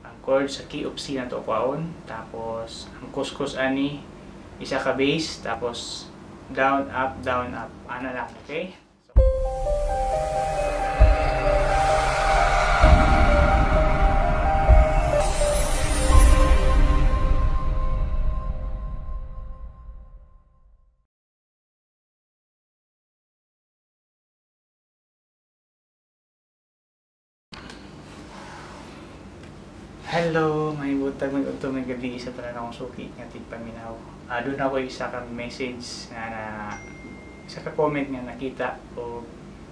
ang chord sa key of C na to kwaon, tapos ang kuskus ani isa ka bass, tapos down up ana lang, okay? Hello, may butag may udto may gabi sa tanan akong suki nga tigpaminaw. Doon ako isa ka message na isa ka comment nga nakita o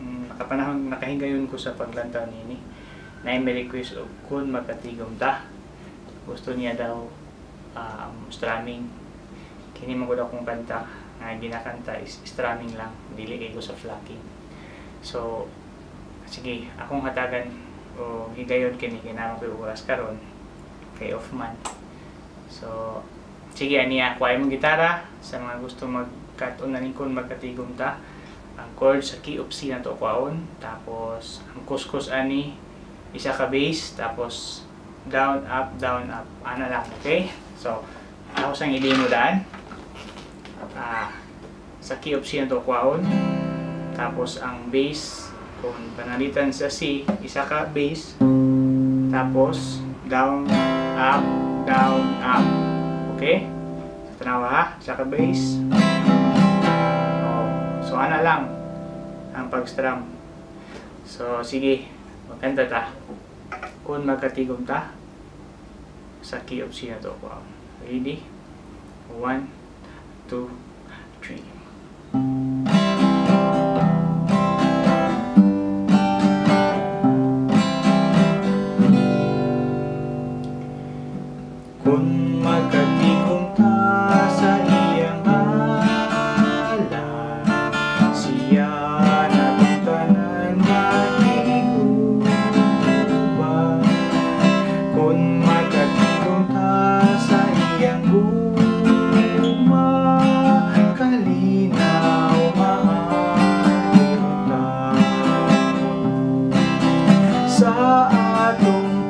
nakapanahon nakahigayon ko sa paglantaw nini. Na may request og kun magkatigom ta. Gusto niya daw strumming. Kini man gud akong kanta nga ginakanta is strumming lang, dili kay ko sa flocking. So sige, akong hatagan o higayon kini kinahanglan ko oras karon kay off man. So sige aniya, kuhay mong gitara sa mga gusto magkat-on na rin kung magkatigom ta. Ang chord sa key of C na to kwaon, tapos ang kuskus ani isa ka bass, tapos down up ana lang, okay? So ako sang i-demo daan sa key of C na to kwaon, tapos ang bass kung panalitan sa C isa ka bass, tapos down up, okay? So tanawa ha, isa ka bass. So ana lang ang pag-strum. So sige, magkanta ta kung magkatigom ta sa key of C na to. Wow. Ready? 1, 2, 3. Kung magkatigom ta sa iyang ngalan, siya natong tanan matiguban. Kung magkatigom ta sa iyang guma, kalinaw maayon ta sa atong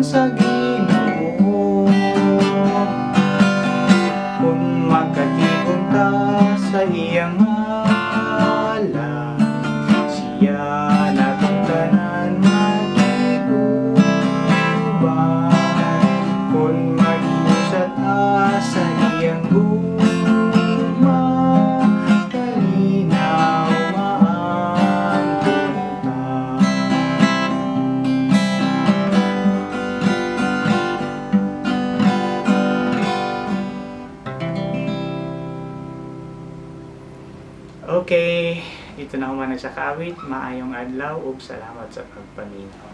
sa Ginoo. Kung magkatigom ta sa iyang ngalan, siya natong tanan matiguban. Kung mag-iusat ta sa iyang guma, kalinaw maangkon ta. Okay, dito na ako man sa kaawit. Maayong adlaw ug salamat sa pagpaminaw.